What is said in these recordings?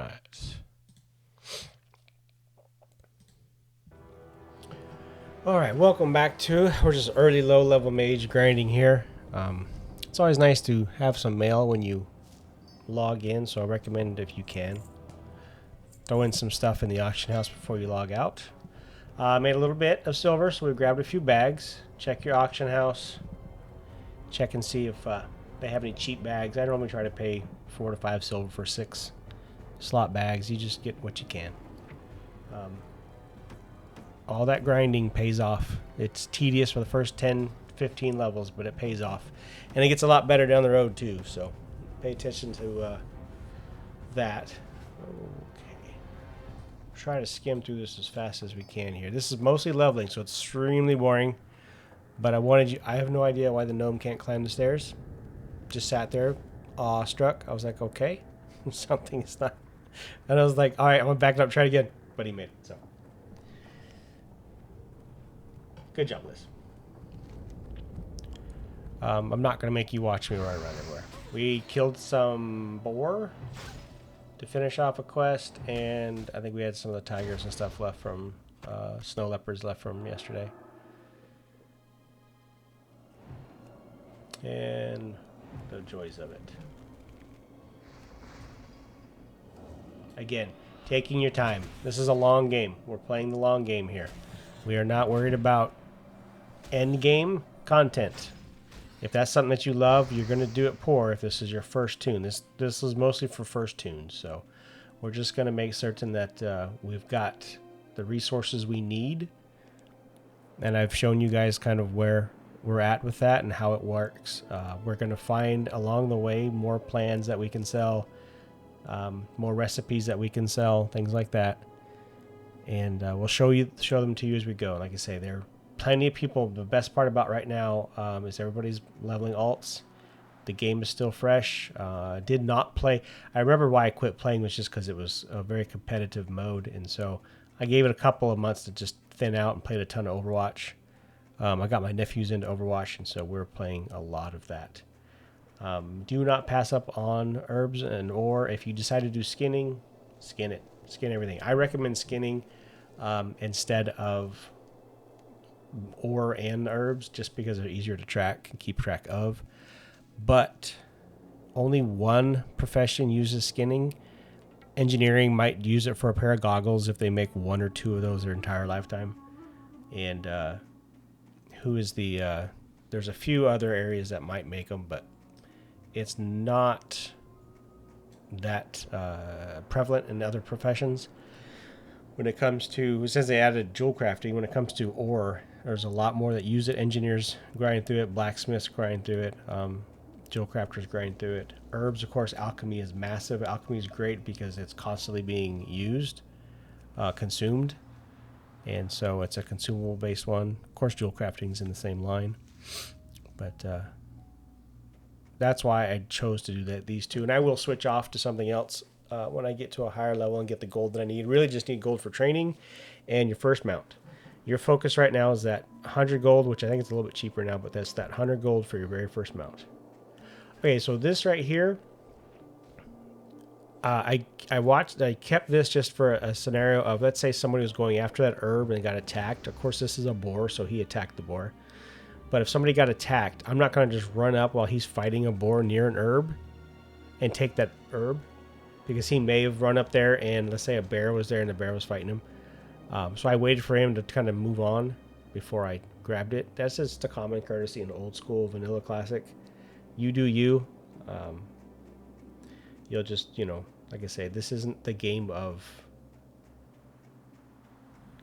right. All right, welcome back to, we're just early low-level mage grinding here. It's always nice to have some mail when you log in, so I recommend if you can. Throw in some stuff in the auction house before you log out. Made a little bit of silver, so we grabbed a few bags. Check your auction house. Check and see if they have any cheap bags. I normally try to pay 4 to 5 silver for 6 slot bags. You just get what you can. All that grinding pays off. It's tedious for the first 10, 15 levels, but it pays off. And it gets a lot better down the road too, so pay attention to that. Okay. Try to skim through this as fast as we can here. This is mostly leveling, so it's extremely boring. But I have no idea why the gnome can't climb the stairs. Just sat there, awestruck. I was like, okay, something is not. And I was like, all right, I'm gonna back it up, try it again. But he made it, so. Good job, Liz. I'm not going to make you watch me run around everywhere. We killed some boar to finish off a quest, and I think we had some of the tigers and stuff left from, snow leopards left from yesterday. And the joys of it. Again, taking your time. This is a long game. We're playing the long game here. We are not worried about end game content. If that's something that you love, you're going to do it poor if this is your first toon. This is mostly for first toons, so we're just going to make certain that we've got the resources we need, and I've shown you guys kind of where we're at with that and how it works. We're going to find along the way more plans that we can sell, more recipes that we can sell, things like that, and we'll show them to you as we go. Like I say, there are plenty of people. The best part about right now is everybody's leveling alts. The game is still fresh. Did not play. I remember why I quit playing was just because it was a very competitive mode, and so I gave it a couple of months to just thin out and played a ton of Overwatch. I got my nephews into Overwatch, and so we're playing a lot of that. Do not pass up on herbs or if you decide to do skinning, skin it. Skin everything. I recommend skinning instead of ore and herbs just because they're easier to track and keep track of. But only one profession uses skinning. Engineering might use it for a pair of goggles if they make 1 or 2 of those their entire lifetime. And there's a few other areas that might make them, but it's not that prevalent in other professions. When it comes to, since they added jewel crafting, when it comes to ore, there's a lot more that use it. Engineers grind through it, blacksmiths grind through it, jewel crafters grind through it. Herbs, of course, alchemy is massive. Alchemy is great because it's constantly being used, consumed, and so it's a consumable based one. Of course, jewel crafting is in the same line, but that's why I chose to do these two. And I will switch off to something else when I get to a higher level and get the gold that I need. Really just need gold for training and your first mount. Your focus right now is that 100 gold, which I think is a little bit cheaper now, but that's that 100 gold for your very first mount. Okay, so this right here, I kept this just for a scenario of, let's say somebody was going after that herb and got attacked. Of course, this is a boar, so he attacked the boar. But if somebody got attacked, I'm not going to just run up while he's fighting a boar near an herb and take that herb, because he may have run up there and let's say a bear was there and the bear was fighting him. So I waited for him to kind of move on before I grabbed it. That's just a common courtesy in old school vanilla classic. You do you. You'll just, like I say, this isn't the game of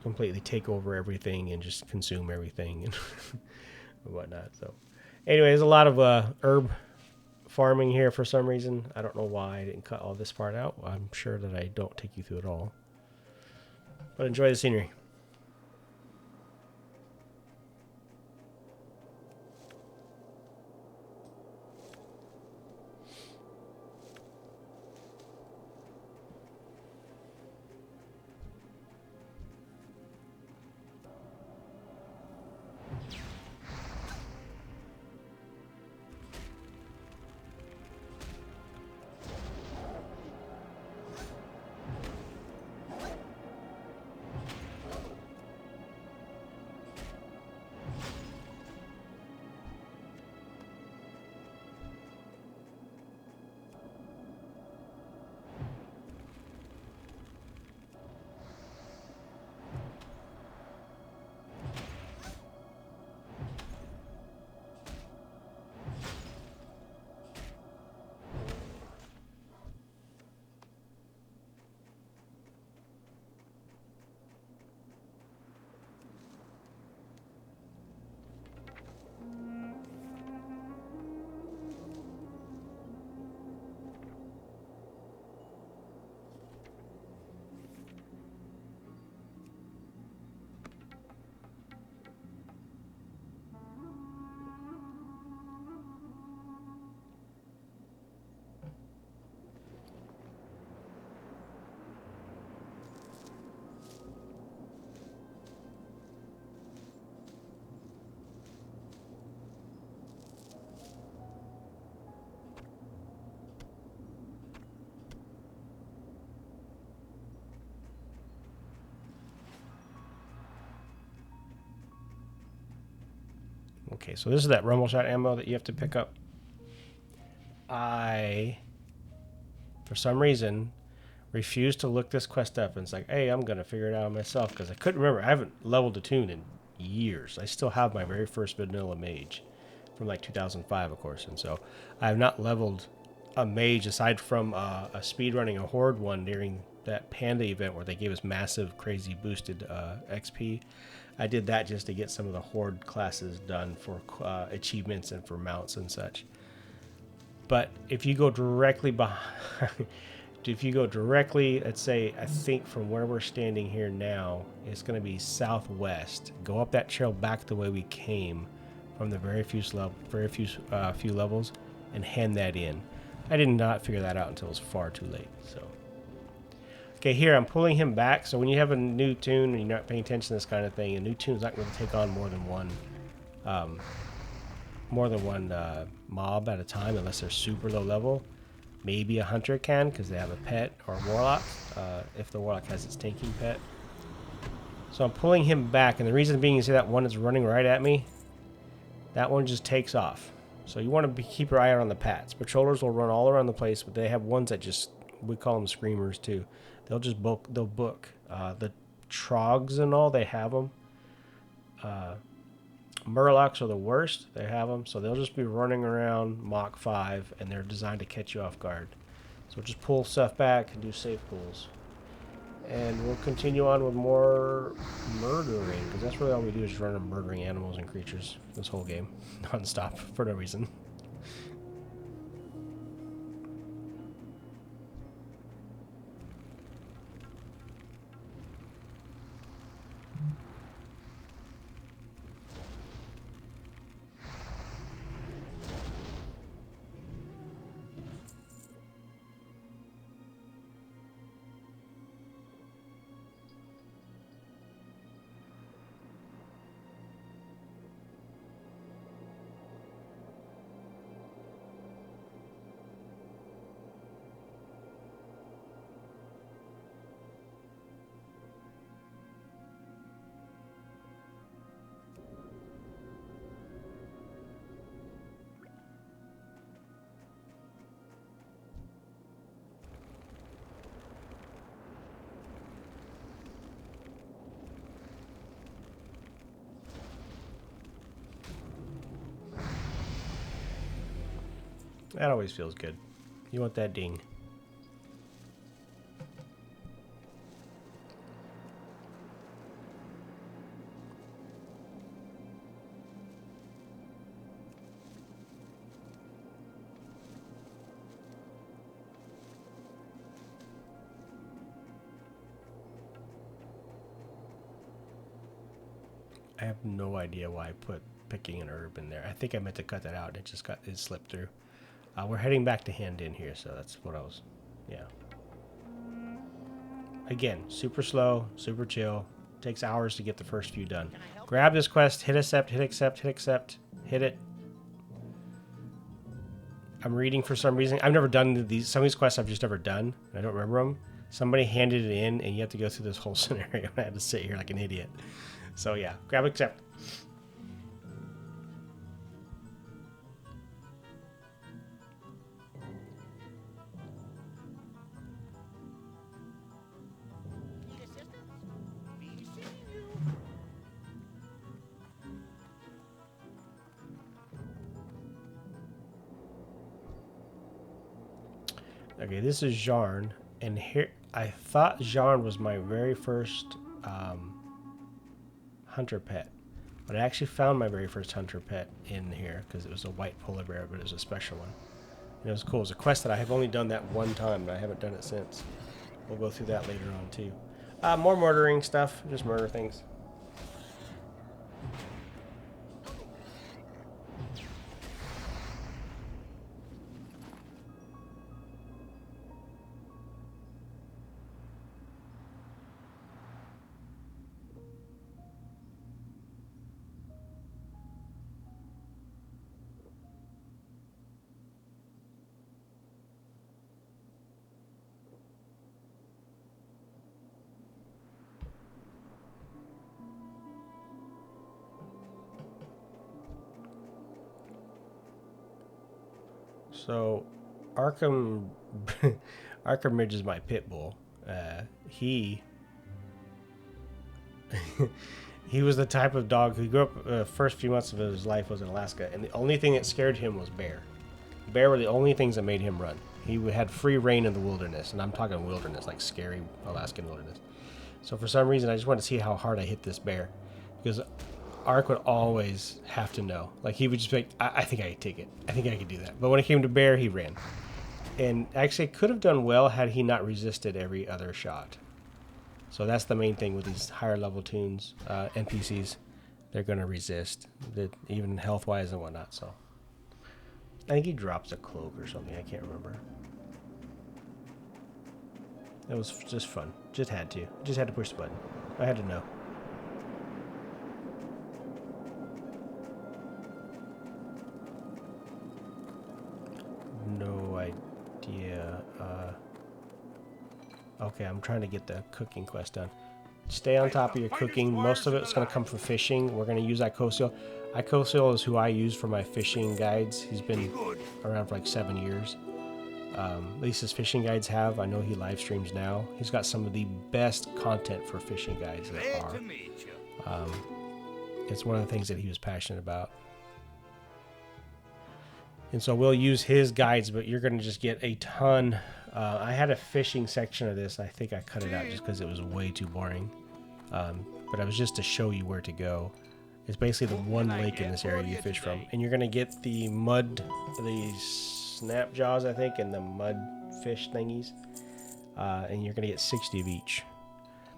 completely take over everything and just consume everything and whatnot. So anyway, there's a lot of herb farming here for some reason. I don't know why I didn't cut all this part out. I'm sure that I don't take you through it all. But enjoy the scenery. Okay, so this is that rumble shot ammo that you have to pick up. I, for some reason, refused to look this quest up, and it's like, hey, I'm gonna figure it out myself, because I couldn't remember. I haven't leveled a toon in years. I still have my very first vanilla mage from like 2005, of course, and so I have not leveled a mage aside from a speedrunning a horde one during that panda event where they gave us massive, crazy boosted XP. I did that just to get some of the horde classes done for achievements and for mounts and such. But if you go directly behind, if you go directly, let's say, I think from where we're standing here now, it's going to be southwest. Go up that trail back the way we came from the very few levels, and hand that in. I did not figure that out until it was far too late. So, okay, here I'm pulling him back. So when you have a new toon and you're not paying attention to this kind of thing, a new toon is not going to take on more than one mob at a time, unless they're super low level. Maybe a hunter can, because they have a pet, or a warlock, if the warlock has its tanking pet. So I'm pulling him back, and the reason being, you see that one is running right at me? That one just takes off. So you want to keep your eye out on the pats. Patrollers will run all around the place, but they have ones that just, we call them screamers too. They'll just book, the trogs and all, they have them. Murlocs are the worst. They have them, so they'll just be running around Mach 5, and they're designed to catch you off guard. So just pull stuff back and do safe pulls. And we'll continue on with more murdering, because that's really all we do, is just run around murdering animals and creatures this whole game, non-stop, for no reason. That always feels good. You want that ding. I have no idea why I put picking an herb in there. I think I meant to cut that out. It slipped through. We're heading back to hand in here, so that's what I was, yeah. Again, super slow, super chill. Takes hours to get the first few done. Grab this quest, hit accept, hit accept, hit accept, hit it. I'm reading for some reason. I've never done these. Some of these quests I've just never done. I don't remember them. Somebody handed it in, and you have to go through this whole scenario. I had to sit here like an idiot. So yeah, grab accept. Okay, this is Jarn, and here I thought Jarn was my very first hunter pet, but I actually found my very first hunter pet in here because it was a white polar bear, but it was a special one. And it was cool. It was a quest that I have only done that one time, but I haven't done it since. We'll go through that later on too. More murdering stuff, just murder things. So, Arkham, Arkham Ridge is my pit bull. He he was the type of dog who grew up. First few months of his life was in Alaska, and the only thing that scared him was bear. Bear were the only things that made him run. He had free reign in the wilderness, and I'm talking wilderness, like scary Alaskan wilderness. So for some reason, I just wanted to see how hard I hit this bear, because Ark would always have to know. Like, he would just be like, I think I could take it. I think I could do that. But when it came to bear, he ran. And actually could have done well had he not resisted every other shot. So that's the main thing with these higher level toons, NPCs. They're going to resist, even health-wise and whatnot. So I think he drops a cloak or something. I can't remember. It was just fun. Just had to push the button. I had to know. No idea. Okay, I'm trying to get the cooking quest done. Stay on top of your cooking. Most of it's going to come from fishing. We're going to use Icosiel. Icosiel is who I use for my fishing guides. He's been around for like 7 years. At least his fishing guides have. I know he live streams now. He's got some of the best content for fishing guides that are. It's one of the things that he was passionate about. And so we'll use his guides, but you're going to just get a ton. I had a fishing section of this. I think I cut it out just because it was way too boring. But it was just to show you where to go. It's basically the one lake in this area you fish from. And you're going to get the mud, the snap jaws, I think, and the mud fish thingies. And you're going to get 60 of each.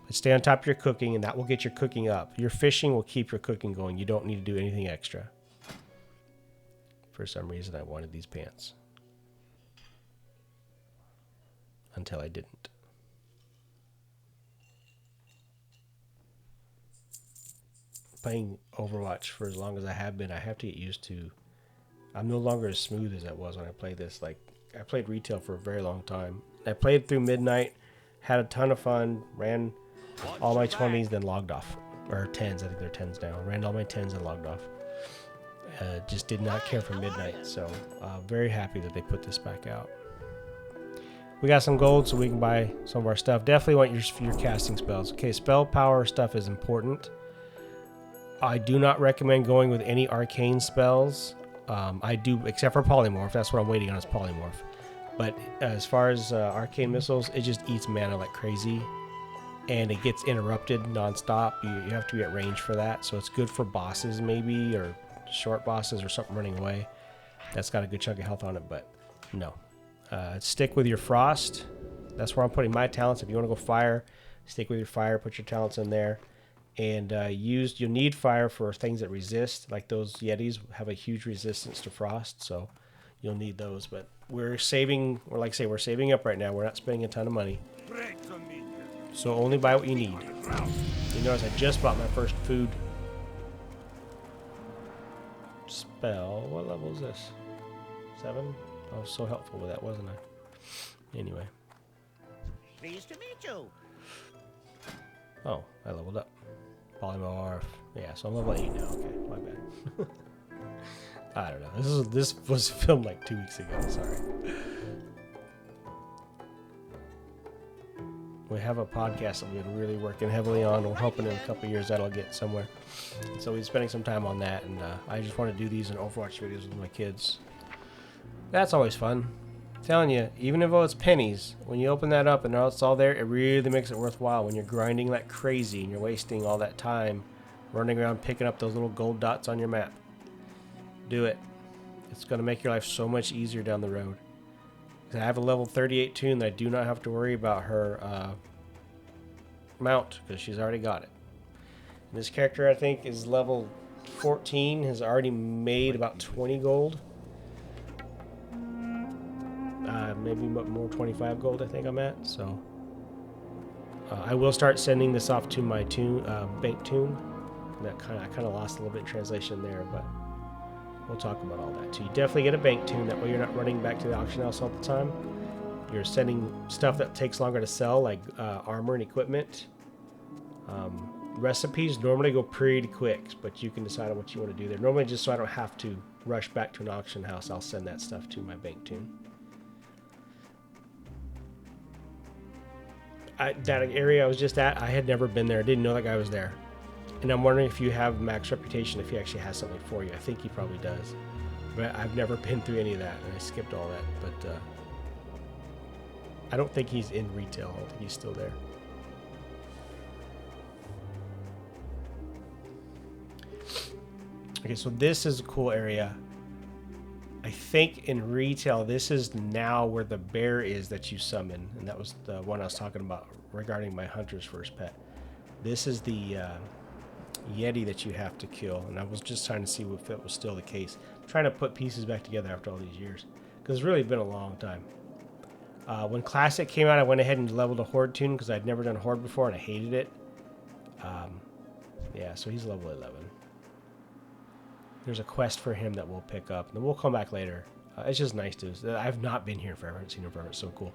But stay on top of your cooking, and that will get your cooking up. Your fishing will keep your cooking going. You don't need to do anything extra. For some reason, I wanted these pants. Until I didn't. Playing Overwatch for as long as I have been, I have to get used to. I'm no longer as smooth as I was when I played this. Like, I played retail for a very long time. I played through midnight, had a ton of fun, ran all my 20s, then logged off. Or 10s, I think they're 10s now. Ran all my 10s and logged off. Just did not care for midnight, so very happy that they put this back out. We got some gold, so we can buy some of our stuff. Definitely want your casting spells. Okay, spell power stuff is important. I do not recommend going with any arcane spells. I do, except for polymorph. That's what I'm waiting on, is polymorph. But as far as arcane missiles, it just eats mana like crazy, and it gets interrupted nonstop. You have to be at range for that, so it's good for bosses maybe, or short bosses or something running away. That's got a good chunk of health on it, but no. Stick with your frost. That's where I'm putting my talents. If you want to go fire, stick with your fire, put your talents in there. And you'll need fire for things that resist, like those Yetis have a huge resistance to frost, so you'll need those. But we're saving, or like I say, we're saving up right now. We're not spending a ton of money. So only buy what you need. You notice I just bought my first food spell. What level is this? 7? I was so helpful with that, wasn't I? Anyway. Pleased to meet you. Oh, I leveled up. Polymorph. Yeah, so I'm level 8 now. Okay, my bad. I don't know. This was filmed like 2 weeks ago. Sorry. We have a podcast that we've been really working heavily on. We're hoping in a couple of years that'll get somewhere. So we're spending some time on that, and I just want to do these in Overwatch videos with my kids. That's always fun. I'm telling you, even if it's pennies, when you open that up and it's all there, it really makes it worthwhile when you're grinding like crazy and you're wasting all that time running around picking up those little gold dots on your map. Do it. It's going to make your life so much easier down the road. I have a level 38 toon that I do not have to worry about her mount, because she's already got it. And this character, I think, is level 14, has already made about 20 gold. Maybe more, 25 gold, I think I'm at. So I will start sending this off to my bank toon. I kind of lost a little bit in translation there, but we'll talk about all that too. You definitely get a bank toon. That way you're not running back to the auction house all the time. You're sending stuff that takes longer to sell, like armor and equipment. Recipes normally go pretty quick, but you can decide on what you want to do there. Normally just so I don't have to rush back to an auction house, I'll send that stuff to my bank toon. That area I was just at, I had never been there. I didn't know that guy was there. And I'm wondering if you have max reputation, if he actually has something for you. I think he probably does. But I've never been through any of that, and I skipped all that. But I don't think he's in retail. I don't think he's still there. Okay, so this is a cool area. I think in retail, this is now where the bear is that you summon. And that was the one I was talking about regarding my hunter's first pet. This is the Yeti that you have to kill. And I was just trying to see if it was still the case. I'm trying to put pieces back together after all these years. Because it's really been a long time. When Classic came out, I went ahead and leveled a Horde toon because I'd never done Horde before and I hated it. Yeah, so he's level 11. There's a quest for him that we'll pick up. And then we'll come back later. It's just nice to... I've not been here forever. I haven't seen him forever. It's so cool.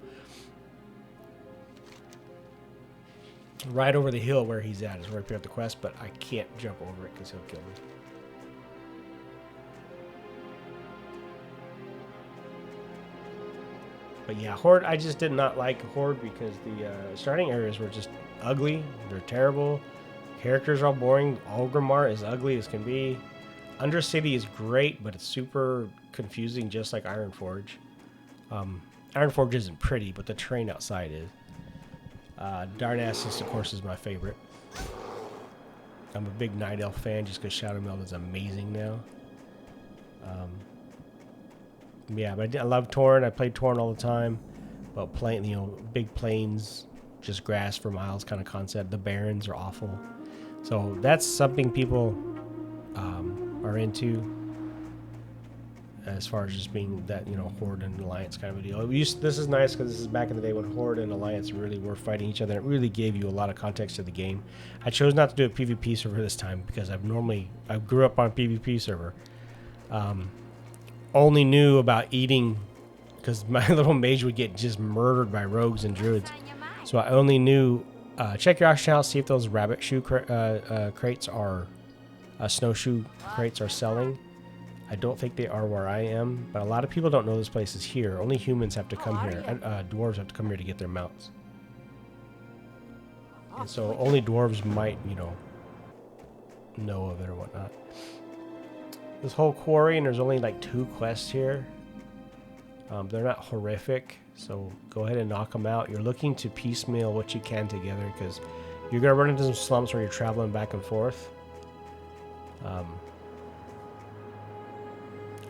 Right over the hill where he's at is where I pick up the quest, but I can't jump over it because he'll kill me. But yeah, Horde, I just did not like Horde because the starting areas were just ugly. They're terrible. Characters are all boring. Orgrimmar is ugly as can be. Undercity is great, but it's super confusing, just like Ironforge. Ironforge isn't pretty, but the terrain outside is. Darnassus, of course, is my favorite. I'm a big Night Elf fan just because Shadowmeld is amazing now. Yeah, but I love Tauren. I played Tauren all the time. But playing, big plains, just grass for miles kind of concept. The Barrens are awful. So that's something people are into as far as just being that, Horde and Alliance kind of a deal. This is nice because this is back in the day when Horde and Alliance really were fighting each other. It really gave you a lot of context to the game. I chose not to do a PvP server this time because I grew up on PvP server. Only knew about eating because my little mage would get just murdered by rogues and druids. So I only knew, check your auction house, see if those rabbit shoe crates are, snowshoe crates are selling. I don't think they are where I am, but a lot of people don't know this place is here. Only humans have to come here. Dwarves have to come here to get their mounts. And so only dwarves might, know of it or whatnot. This whole quarry, and there's only like 2 quests here. They're not horrific, so go ahead and knock them out. You're looking to piecemeal what you can together because you're going to run into some slumps where you're traveling back and forth. I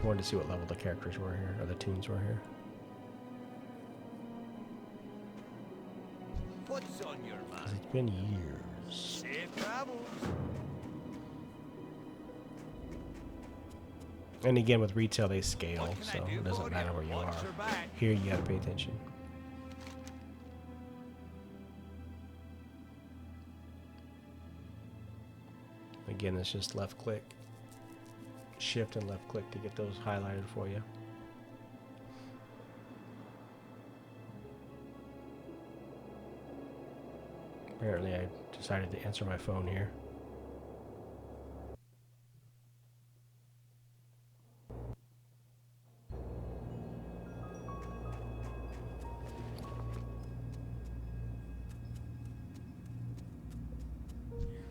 wanted to see what level the characters were here, or the toons were here. What's on your mind? It's been years. Safe travels. And again, with retail, they scale, so it doesn't matter where you are. Here, you gotta pay attention. Again, it's just left click. Shift and left click to get those highlighted for you. Apparently, I decided to answer my phone here.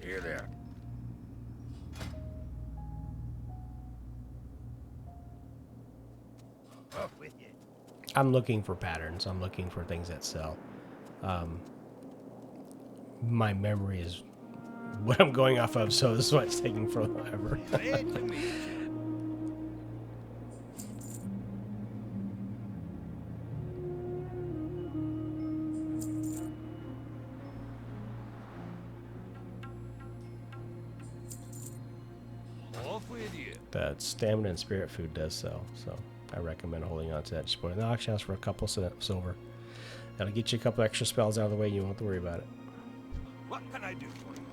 Here there. Up with you. I'm looking for patterns. I'm looking for things that sell. My memory is what I'm going off of, so this is why it's taking forever. Glad to meet you. Off with you. The stamina and spirit food does sell, so I recommend holding on to that. Just put it in the auction house for a couple silver. That'll get you a couple extra spells out of the way. You won't have to worry about it. What can I do for you?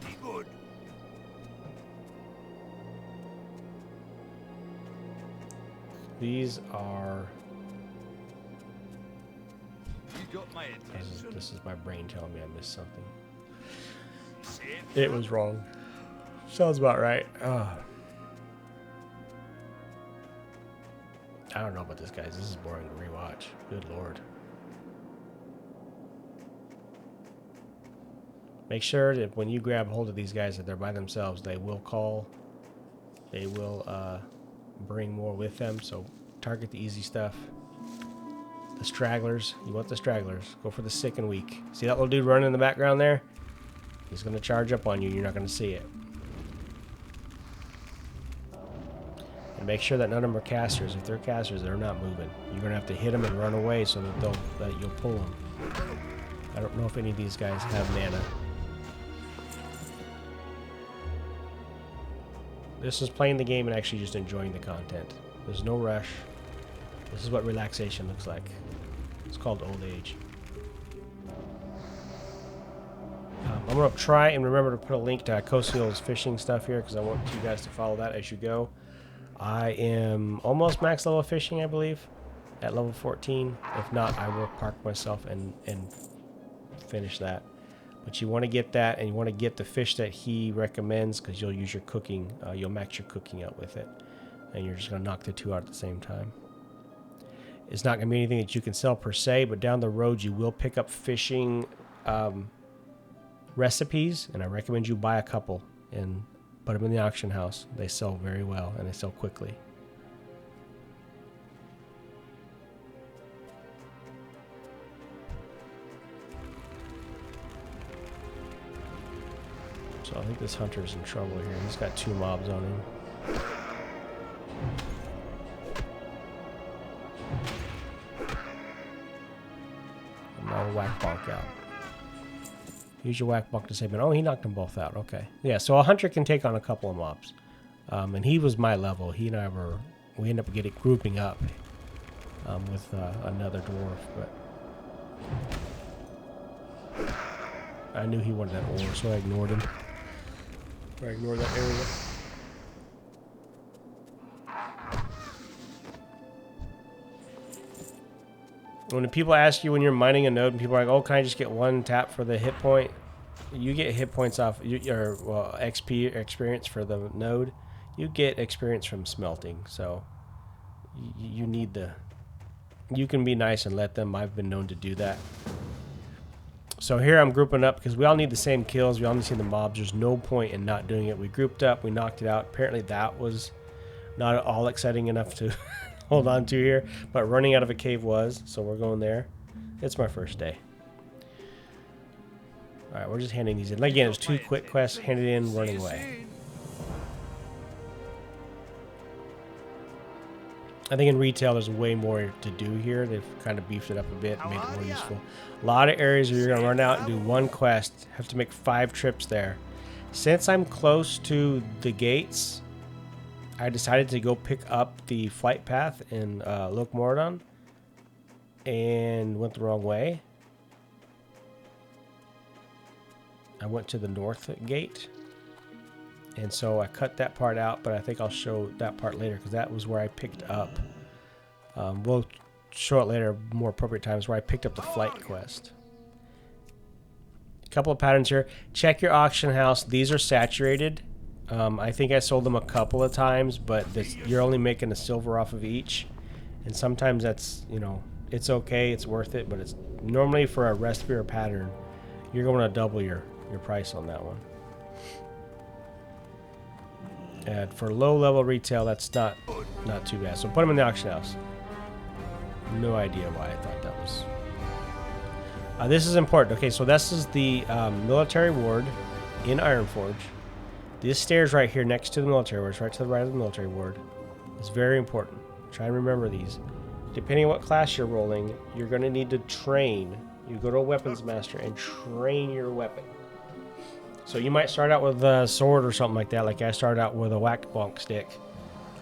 Be good. These are... You got my attention. This is my brain telling me I missed something. Safe It was wrong. Sounds about right. I don't know about this, guys. This is boring to rewatch. Good lord. Make sure that when you grab hold of these guys that they're by themselves, they will call. They will bring more with them. So target the easy stuff. The stragglers. You want the stragglers. Go for the sick and weak. See that little dude running in the background there? He's going to charge up on you. You're not going to see it. And make sure that none of them are casters. If they're casters, they're not moving. You're going to have to hit them and run away so that you'll pull them. I don't know if any of these guys have mana. This is playing the game and actually just enjoying the content. There's no rush. This is what relaxation looks like. It's called old age. I'm going to try and remember to put a link to Kosiel's fishing stuff here because I want you guys to follow that as you go. I am almost max level fishing, I believe, at level 14. If not, I will park myself and finish that. But you want to get that, and you want to get the fish that he recommends because you'll use your cooking. You'll max your cooking out with it. And you're just going to knock the two out at the same time. It's not going to be anything that you can sell per se, but down the road you will pick up fishing recipes, and I recommend you buy a couple and put them in the auction house. They sell very well, and they sell quickly. So I think this hunter's in trouble here. He's got 2 mobs on him. And now we'll whack bonk out. Use your whack bonk to save it. Oh, he knocked them both out. Okay. Yeah, so a hunter can take on a couple of mobs. And he was my level. He and I we ended up grouping up with another dwarf, but I knew he wanted that ore, so I ignored him. I ignored that area. When people ask you when you're mining a node, and people are like, "Oh, can I just get 1 tap for the hit point?" You get hit points off your XP experience for the node. You get experience from smelting, so you need the. You can be nice and let them. I've been known to do that. So here I'm grouping up because we all need the same kills. We all need to see the mobs. There's no point in not doing it. We grouped up. We knocked it out. Apparently that was not at all exciting enough to hold on to here. But running out of a cave was. So we're going there. It's my first day. Alright, we're just handing these in. Again, it was 2 quick quests. Handed in, running away. I think in retail there's way more to do here. They've kind of beefed it up a bit and made it more useful. A lot of areas where you're going to run out and do 1 quest. Have to make 5 trips there. Since I'm close to the gates, I decided to go pick up the flight path in Lokmordon and went the wrong way. I went to the north gate. And so I cut that part out, but I think I'll show that part later because that was where I picked up. We'll show it later, more appropriate times, where I picked up the flight quest. A couple of patterns here. Check your auction house. These are saturated. I think I sold them a couple of times, but you're only making a silver off of each. And sometimes that's, it's okay, it's worth it, but it's normally for a recipe or pattern, you're going to double your price on that one. And for low-level retail, that's not too bad. So put them in the auction house. No idea why I thought that was. This is important. Okay, so this is the military ward in Ironforge. This stairs right here next to the military ward, right to the right of the military ward, is very important. Try and remember these. Depending on what class you're rolling, you're going to need to train. You go to a weapons master and train your weapon. So you might start out with a sword or something like that, like I started out with a whack-bonk stick.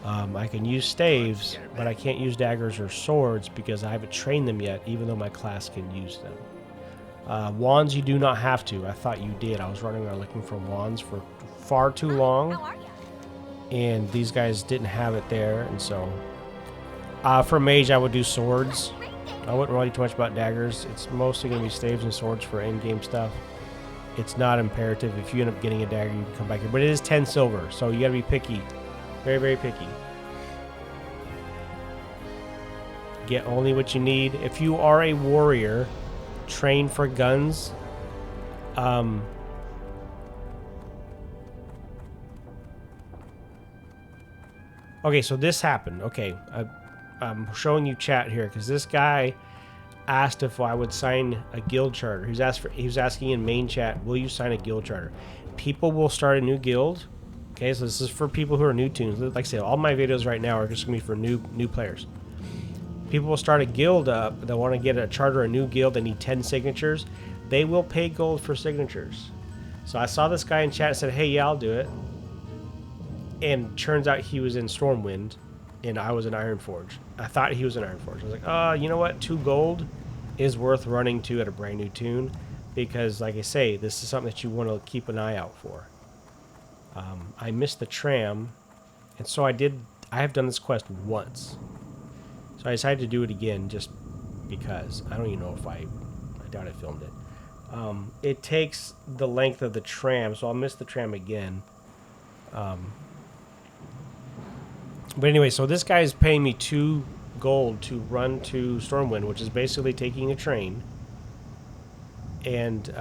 I can use staves, but I can't use daggers or swords because I haven't trained them yet, even though my class can use them. Wands you do not have to. I thought you did. I was running around looking for wands for far too long, and these guys didn't have it there, and so... for mage, I would do swords. I wouldn't worry too much about daggers. It's mostly going to be staves and swords for in-game stuff. It's not imperative. If you end up getting a dagger, you can come back here. But it is 10 silver, so you got to be picky. Very, very picky. Get only what you need. If you are a warrior, train for guns. Okay, so this happened. Okay, I'm showing you chat here because this guy asked if I would sign a guild charter. He was asking in main chat, will you sign a guild charter? People will start a new guild. Okay, so this is for people who are new toons. Like I said, all my videos right now are just gonna be for new players. People will start a guild up. They want to get a charter, a new guild. They need 10 signatures. They will pay gold for signatures. So I saw this guy in chat and said, hey, yeah, I'll do it. And turns out he was in Stormwind, and I was in Ironforge. I thought he was in Ironforge. I was like, you know what? 2 gold is worth running to at a brand new toon, because, like I say, this is something that you want to keep an eye out for. I missed the tram, and so I have done this quest once. So I decided to do it again just because. I don't even know if I doubt I filmed it. It takes the length of the tram, so I'll miss the tram again. But anyway, so this guy is paying me 2 gold to run to Stormwind, which is basically taking a train. And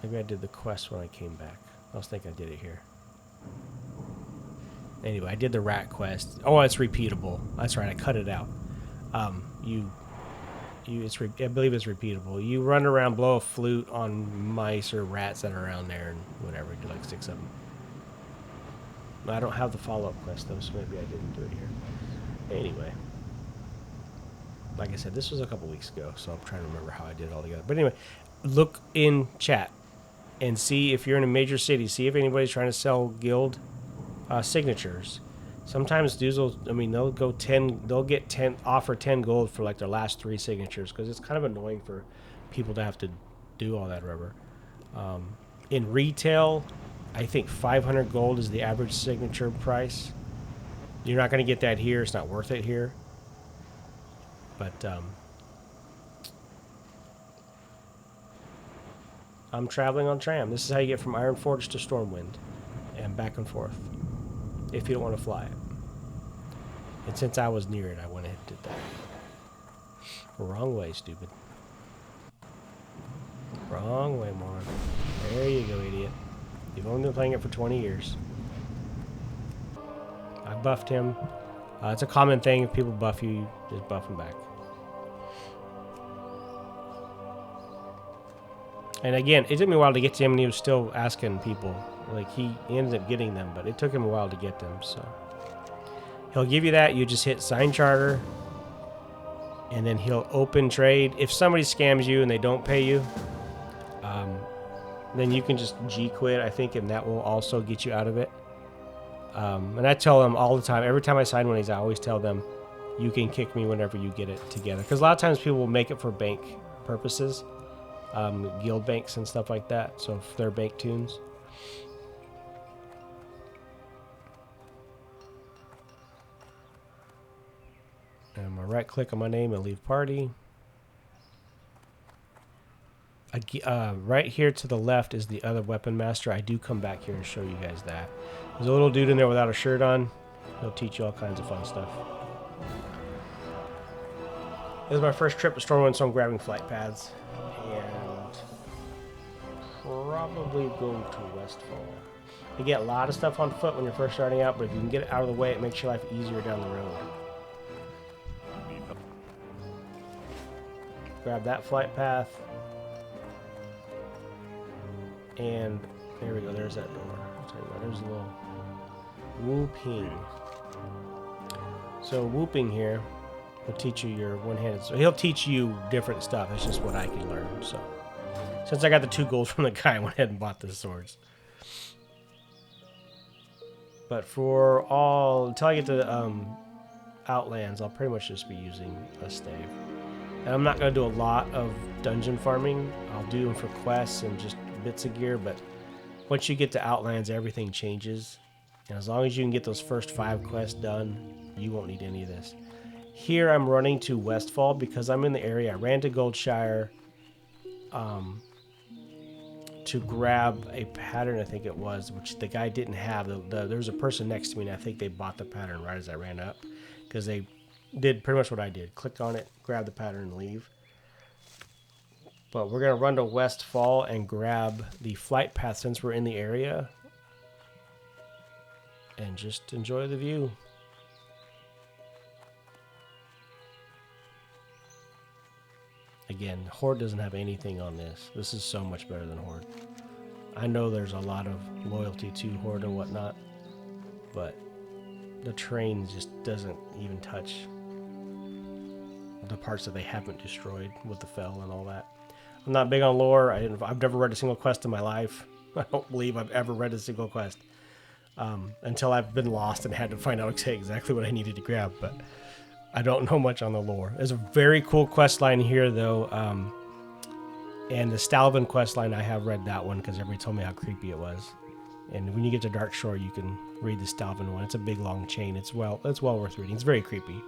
maybe I did the quest when I came back. I was thinking I did it here. Anyway, I did the rat quest. Oh, it's repeatable. That's right. I cut it out. I believe it's repeatable. You run around, blow a flute on mice or rats that are around there, and whatever. Do like 6 of them. I don't have the follow-up quest though, so maybe I didn't do it here. Anyway, like I said, this was a couple weeks ago, so I'm trying to remember how I did it all together. But anyway, look in chat and see if you're in a major city. See if anybody's trying to sell guild signatures. Sometimes dudes will, they'll go 10, they'll get 10, offer 10 gold for like their last 3 signatures, because it's kind of annoying for people to have to do all that rubber. In retail, I think 500 gold is the average signature price. You're not going to get that here. It's not worth it here. But I'm traveling on tram. This is how you get from Ironforge to Stormwind and back and forth, if you don't want to fly it. And since I was near it, I went ahead and did that. Wrong way, stupid. Wrong way, moron. There you go, idiot. You've only been playing it for 20 years. I buffed him. It's a common thing. If people buff you, you just buff them back. And again, it took me a while to get to him, and he was still asking people. Like, he ended up getting them, but it took him a while to get them, so. He'll give you that. You just hit sign charter, and then he'll open trade. If somebody scams you and they don't pay you, then you can just G-quit, I think, and that will also get you out of it. And I tell them all the time, every time I sign one of these, I always tell them, you can kick me whenever you get it together. Because a lot of times people will make it for bank purposes, guild banks and stuff like that, so if they're bank toons. And I'm going to right click on my name and leave party. Right here to the left is the other weapon master. I do come back here and show you guys that. There's a little dude in there without a shirt on. He'll teach you all kinds of fun stuff. This is my first trip to Stormwind, so I'm grabbing flight paths. And probably go to Westfall. You get a lot of stuff on foot when you're first starting out, but if you can get it out of the way, it makes your life easier down the road. Grab that flight path. And there we go, there's that door. I'll tell you what, there's a little whooping. So whooping here will teach you your one-handed. So he'll teach you different stuff. It's just what I can learn. So since I got the 2 gold from the guy, I went ahead and bought the swords. But for all, until I get to Outlands, I'll pretty much just be using a stave. And I'm not going to do a lot of dungeon farming. I'll do them for quests and just bits of gear, but once you get to Outlands, everything changes. And as long as you can get those first 5 quests done, you won't need any of this. Here I'm running to Westfall because I'm in the area. I ran to Goldshire, to grab a pattern, I think it was, which the guy didn't have. There was a person next to me, and I think they bought the pattern right as I ran up, because they did pretty much what I did. Click on it, grab the pattern, and leave. But we're going to run to Westfall and grab the flight path since we're in the area. And just enjoy the view. Again, Horde doesn't have anything on this. This is so much better than Horde. I know there's a lot of loyalty to Horde and whatnot, but the train just doesn't even touch the parts that they haven't destroyed with the Fell and all that. I'm not big on lore. I've never read a single quest in my life. I don't believe I've ever read a single quest until I've been lost and had to find out exactly what I needed to grab, but I don't know much on the lore. There's a very cool quest line here, though, and the Stalvin quest line, I have read that one because everybody told me how creepy it was. And when you get to Dark Shore, you can read the Stalvin one. It's a big, long chain. It's well worth reading. It's very creepy.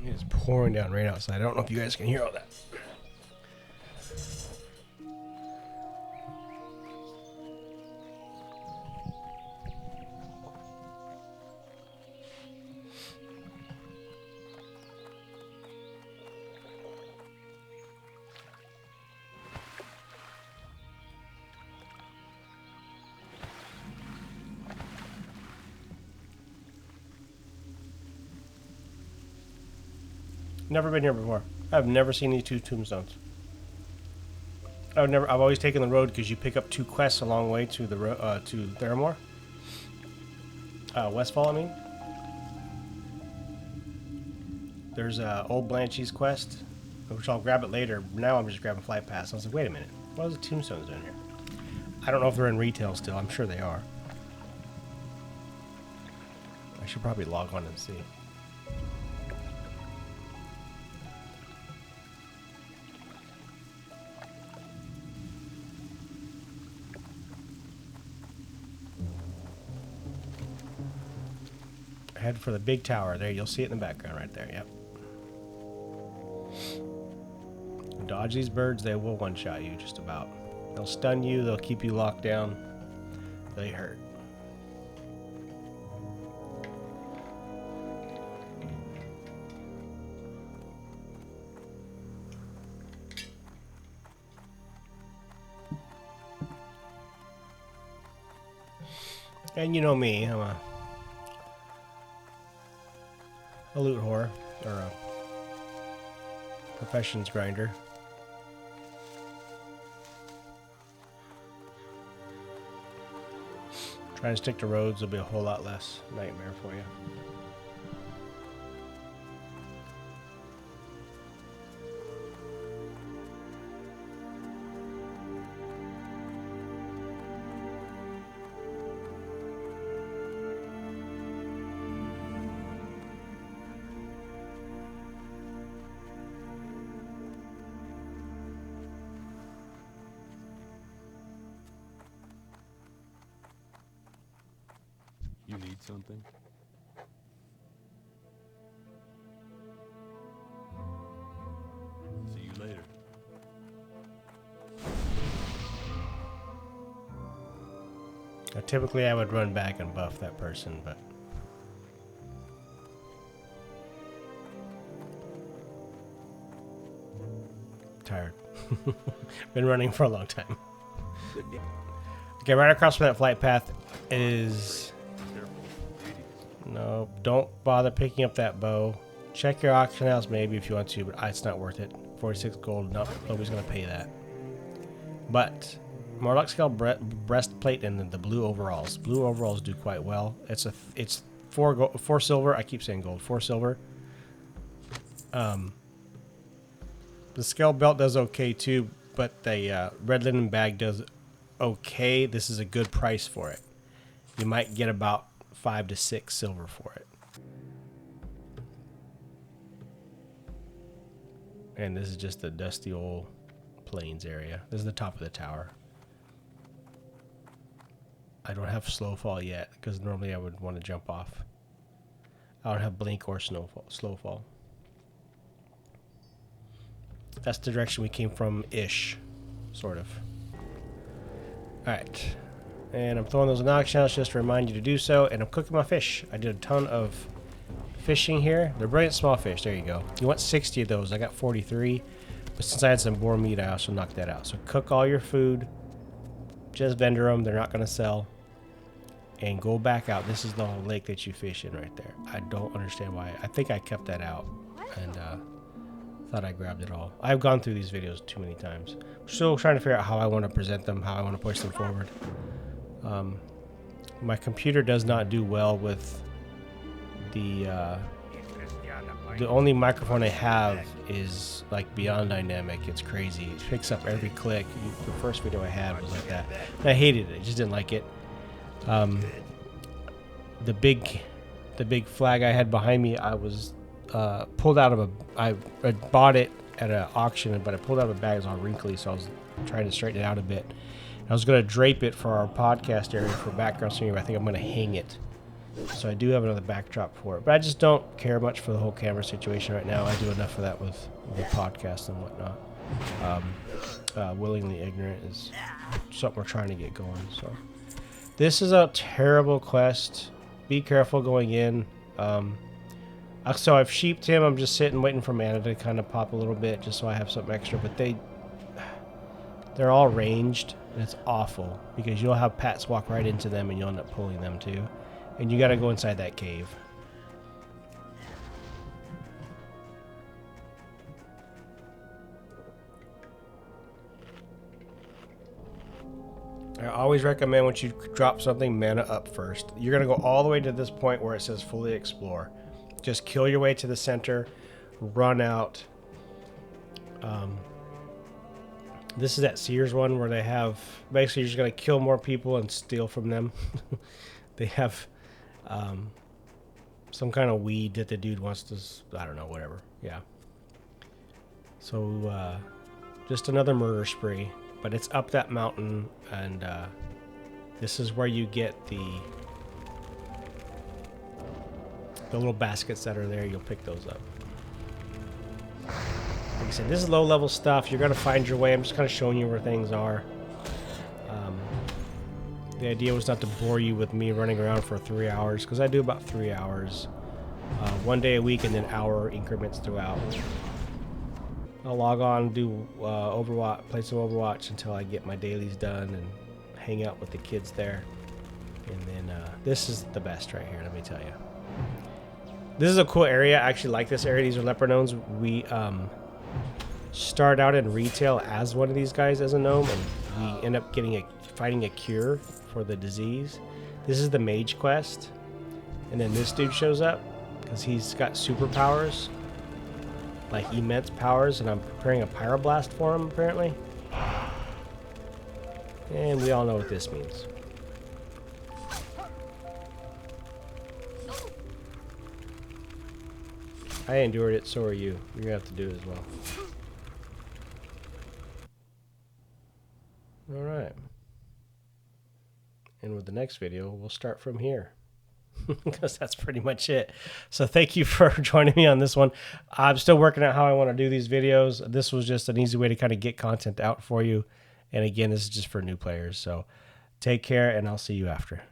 It's pouring down right outside. I don't know if you guys can hear all that. Never been here before. I've never seen these two tombstones. I've always taken the road because you pick up 2 quests a long way to the to Theramore. Westfall, I mean. There's Old Blanche's quest, which I'll grab it later. Now I'm just grabbing Flight Pass. I was like, wait a minute, what are the tombstones doing here? I don't know if they're in retail still. I'm sure they are. I should probably log on and see. Head for the big tower. There, you'll see it in the background right there. Yep. Dodge these birds. They will one-shot you just about. They'll stun you. They'll keep you locked down. They hurt. And you know me, I'm a loot whore, or a professions grinder. Trying to stick to roads will be a whole lot less nightmare for you. You need something? See you later. typically I would run back and buff that person, but tired. Been running for a long time. Okay, right across from that flight path is... No, don't bother picking up that bow. Check your auction house maybe if you want to, but it's not worth it. 46 gold, nobody's going to pay that. But Morlock Scale breastplate and then the blue overalls. Blue overalls do quite well. It's 4 silver. I keep saying gold. 4 silver. The scale belt does okay too, but the red linen bag does okay. This is a good price for it. You might get about 5 to 6 silver for it. And this is just the dusty old plains area. This is the top of the tower. I don't have slow fall yet because normally I would want to jump off. I don't have blink or slow fall. That's the direction we came from ish, sort of. Alright. And I'm throwing those in auction house just to remind you to do so. And I'm cooking my fish. I did a ton of fishing here. They're brilliant small fish. There you go. You want 60 of those. I got 43. But since I had some boar meat, I also knocked that out. So cook all your food. Just vendor them. They're not going to sell. And go back out. This is the whole lake that you fish in right there. I don't understand why. I think I kept that out. And thought I grabbed it all. I've gone through these videos too many times. I'm still trying to figure out how I want to present them. How I want to push them forward. My computer does not do well with the only microphone I have is like beyond dynamic. It's crazy. It picks up every click. The first video I had was like that. And I hated it. I just didn't like it. The big flag I had behind me, I was pulled out of I bought it at an auction, but I pulled out of a bag. It was all wrinkly, so I was trying to straighten it out a bit. I was going to drape it for our podcast area for background scenery, but I think I'm going to hang it. So I do have another backdrop for it. But I just don't care much for the whole camera situation right now. I do enough of that with the podcast and whatnot. Willingly Ignorant is something we're trying to get going. So this is a terrible quest. Be careful going in. So I've sheeped him. I'm just sitting waiting for mana to kind of pop a little bit just so I have something extra. But they're all ranged. And it's awful because you'll have Pats walk right into them and you'll end up pulling them too. And you got to go inside that cave. I always recommend once you drop something, mana up first. You're going to go all the way to this point where it says fully explore. Just kill your way to the center, run out. This is that Sears one where they have, basically you're just going to kill more people and steal from them. They have some kind of weed that the dude wants to, I don't know, whatever. Yeah. So just another murder spree, but it's up that mountain, and this is where you get the little baskets that are there. You'll pick those up. Like I said, this is low level stuff. You're going to find your way. I'm just kind of showing you where things are. The idea was not to bore you with me running around for 3 hours, because I do about 3 hours. 1 day a week and then hour increments throughout. I'll log on, do Overwatch, play some Overwatch until I get my dailies done and hang out with the kids there. And then this is the best right here, let me tell you. This is a cool area. I actually like this area. These are leprechauns. We start out in retail as one of these guys as a gnome, and we end up finding a cure for the disease. This is the Mage quest, and then this dude shows up because he's got superpowers, like immense powers, and I'm preparing a pyroblast for him apparently. And we all know what this means. I endured it, so are you. You're gonna have to do it as well. Alright. And with the next video, we'll start from here. Because that's pretty much it. So thank you for joining me on this one. I'm still working out how I want to do these videos. This was just an easy way to kind of get content out for you. And again, this is just for new players. So Take care, and I'll see you after.